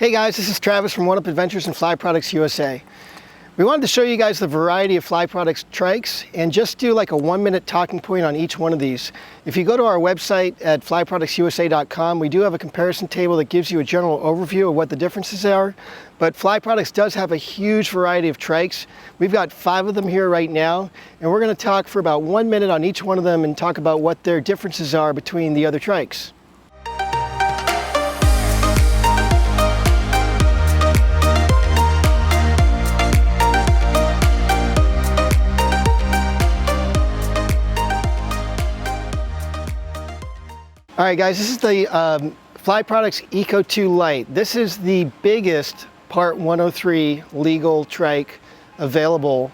Hey guys, this is Travis from One Up Adventures and Fly Products USA. We wanted to show you guys the variety of Fly Products trikes and just do like a 1-minute talking point on each one of these. If you go to our website at flyproductsusa.com, we do have a comparison table that gives you a general overview of what the differences are. But Fly Products does have a huge variety of trikes. We've got 5 of them here right now, and we're going to talk for about 1 minute on each one of them and talk about what their differences are between the other trikes. All right guys, this is the Fly Products Eco 2 Lite. This is the biggest Part 103 legal trike available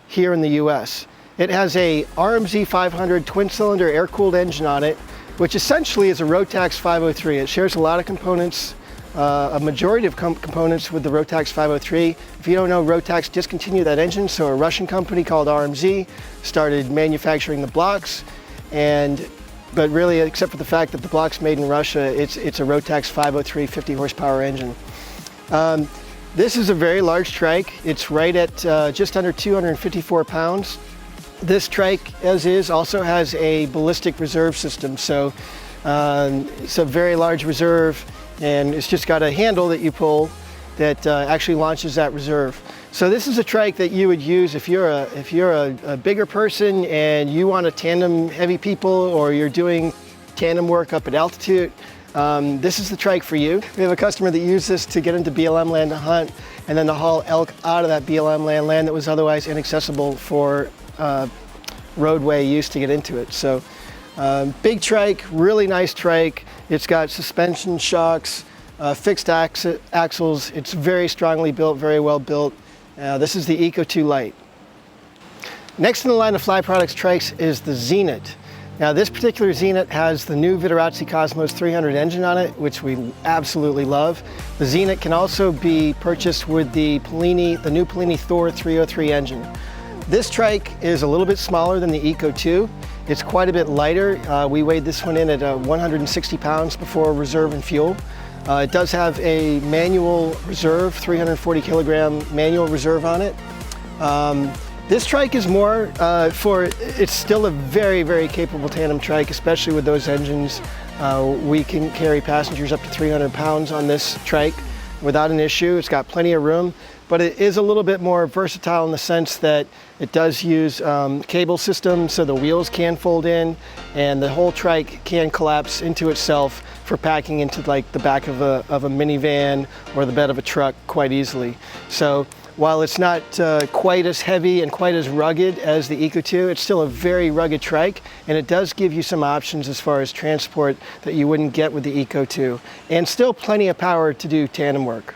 here in the US. It has a RMZ 500 twin-cylinder air-cooled engine on it, which essentially is a Rotax 503. It shares a lot of components, a majority of components with the Rotax 503. If you don't know, Rotax discontinued that engine, so a Russian company called RMZ started manufacturing the blocks, but really, except for the fact that the block's made in Russia, it's a Rotax 503 50 horsepower engine. This is a very large trike. It's right at just under 254 pounds. This trike, as is, also has a ballistic reserve system. So it's a very large reserve, and it's just got a handle that you pull that actually launches that reserve. So this is a trike that you would use if you're a bigger person and you want to tandem heavy people, or you're doing tandem work up at altitude. This is the trike for you. We have a customer that used this to get into BLM land to hunt, and then to haul elk out of that BLM land that was otherwise inaccessible for roadway use to get into it. So big trike, really nice trike. It's got suspension shocks, fixed axles. It's very strongly built, very well built. This is the Eco 2 Lite. Next in the line of Fly Products trikes is the Zenit. Now this particular Zenit has the new Viterazzi Cosmos 300 engine on it, which we absolutely love. The Zenit can also be purchased with the new Polini Thor 303 engine. This trike is a little bit smaller than the Eco 2. It's quite a bit lighter. We weighed this one in at 160 pounds before reserve and fuel. It does have a manual reserve, 340 kilogram manual reserve on it. This trike is more it's still a very, very capable tandem trike, especially with those engines. We can carry passengers up to 300 pounds on this trike without an issue. It's got plenty of room, but it is a little bit more versatile in the sense that it does use cable system, so the wheels can fold in and the whole trike can collapse into itself for packing into like the back of a minivan or the bed of a truck quite easily. So while it's not quite as heavy and quite as rugged as the Eco 2, it's still a very rugged trike, and it does give you some options as far as transport that you wouldn't get with the Eco 2, and still plenty of power to do tandem work.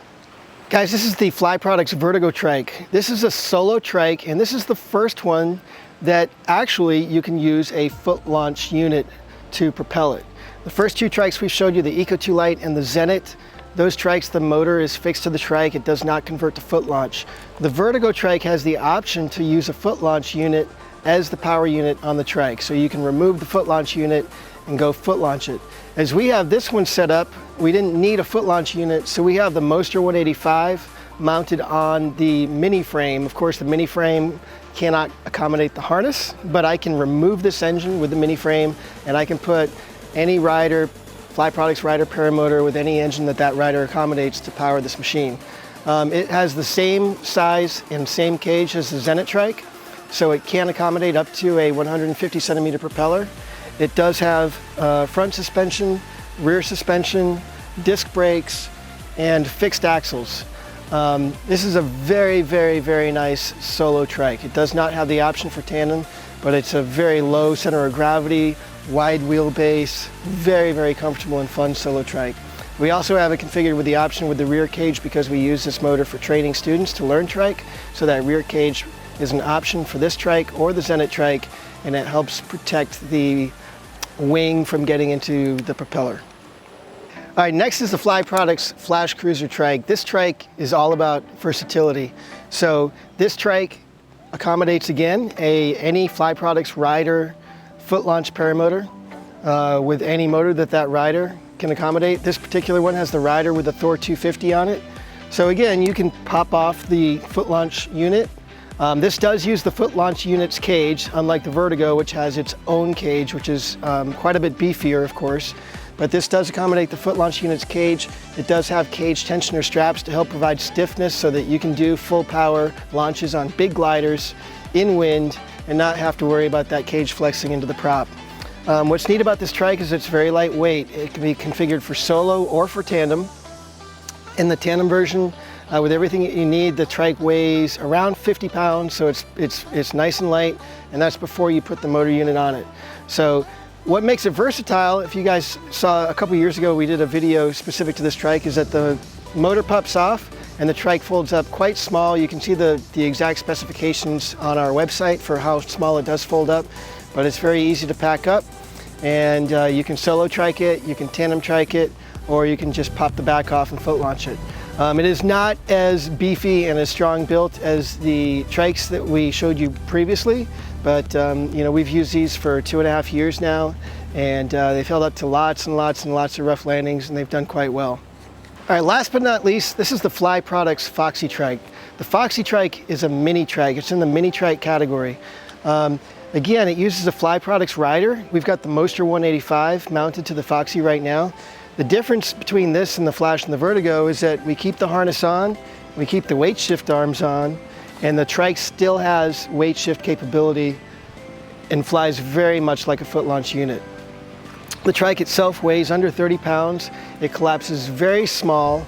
Guys, this is the Fly Products Vertigo trike. This is a solo trike, and this is the first one that actually you can use a foot launch unit to propel it. The first 2 trikes we showed you, the Eco 2 Lite and the Zenit, those trikes, the motor is fixed to the trike. It does not convert to foot launch. The Vertigo trike has the option to use a foot launch unit as the power unit on the trike. So you can remove the foot launch unit and go foot launch it. As we have this one set up, we didn't need a foot launch unit, so we have the Moster 185 mounted on the mini frame. Of course, the mini frame cannot accommodate the harness, but I can remove this engine with the mini frame, and I can put any rider, Fly Products rider, Paramotor, with any engine that rider accommodates to power this machine. It has the same size and same cage as the Zenit trike, so it can accommodate up to a 150 centimeter propeller. It does have front suspension, rear suspension, disc brakes, and fixed axles. This is a very, very, very nice solo trike. It does not have the option for tandem, but it's a very low center of gravity, wide wheelbase, very, very comfortable and fun solo trike. We also have it configured with the option with the rear cage because we use this motor for training students to learn trike, so that rear cage is an option for this trike or the Zenit trike, and it helps protect the wing from getting into the propeller. All right, next is the Fly Products Flash Cruiser trike. This trike is all about versatility. So this trike accommodates, again, any Fly Products rider foot launch paramotor with any motor that rider can accommodate. This particular one has the rider with the Thor 250 on it. So again, you can pop off the foot launch unit. This does use the foot launch unit's cage, unlike the Vertigo, which has its own cage, which is quite a bit beefier, of course. But this does accommodate the foot launch unit's cage. It does have cage tensioner straps to help provide stiffness so that you can do full power launches on big gliders in wind and not have to worry about that cage flexing into the prop. What's neat about this trike is it's very lightweight. It can be configured for solo or for tandem. In the tandem version, with everything that you need, the trike weighs around 50 pounds, so it's nice and light, and that's before you put the motor unit on it. So what makes it versatile, if you guys saw a couple years ago, we did a video specific to this trike, is that the motor pops off and the trike folds up quite small. You can see the exact specifications on our website for how small it does fold up, but it's very easy to pack up, and you can solo trike it, you can tandem trike it, or you can just pop the back off and foot launch it. It is not as beefy and as strong built as the trikes that we showed you previously, but you know, we've used these for 2.5 years now, and they've held up to lots and lots and lots of rough landings, and they've done quite well. All right, last but not least, this is the Fly Products Foxy Trike. The Foxy Trike is a mini trike. It's in the mini trike category. Again, it uses a Fly Products rider. We've got the Moster 185 mounted to the Foxy right now. The difference between this and the Flash and the Vertigo is that we keep the harness on, we keep the weight shift arms on, and the trike still has weight shift capability and flies very much like a foot launch unit. The trike itself weighs under 30 pounds. It collapses very small.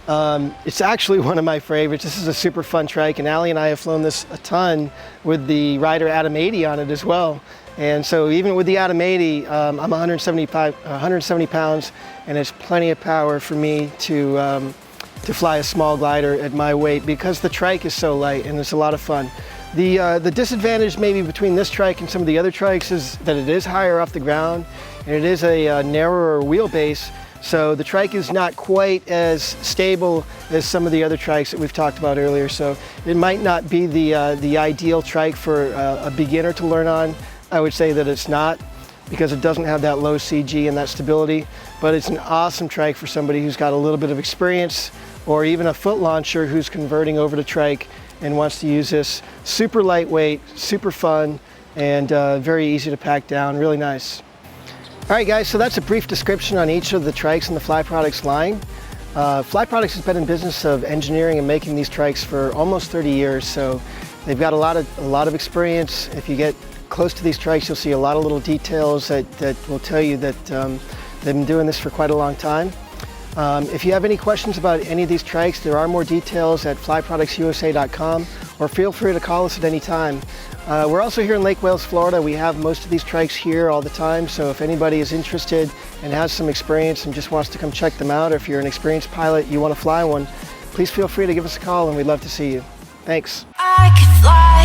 It's actually one of my favorites. This is a super fun trike, and Allie and I have flown this a ton with the rider Adam 80 on it as well. And so even with the Adam 80, I'm 170 pounds, and it's plenty of power for me to fly a small glider at my weight because the trike is so light and it's a lot of fun. The disadvantage maybe between this trike and some of the other trikes is that it is higher off the ground and it is a narrower wheelbase. So the trike is not quite as stable as some of the other trikes that we've talked about earlier. So it might not be the ideal trike for a beginner to learn on. I would say that it's not, because it doesn't have that low CG and that stability, but it's an awesome trike for somebody who's got a little bit of experience, or even a foot launcher who's converting over to trike and wants to use this. Super lightweight, super fun, and very easy to pack down, really nice. All right guys, so that's a brief description on each of the trikes in the Fly Products line. Fly Products has been in business of engineering and making these trikes for almost 30 years, so they've got a lot of experience. If you get close to these trikes, you'll see a lot of little details that will tell you that they've been doing this for quite a long time. If you have any questions about any of these trikes, there are more details at flyproductsusa.com, or feel free to call us at any time. We're also here in Lake Wales, Florida. We have most of these trikes here all the time, so if anybody is interested and has some experience and just wants to come check them out, or if you're an experienced pilot, you want to fly one, please feel free to give us a call and we'd love to see you. Thanks. I could fly.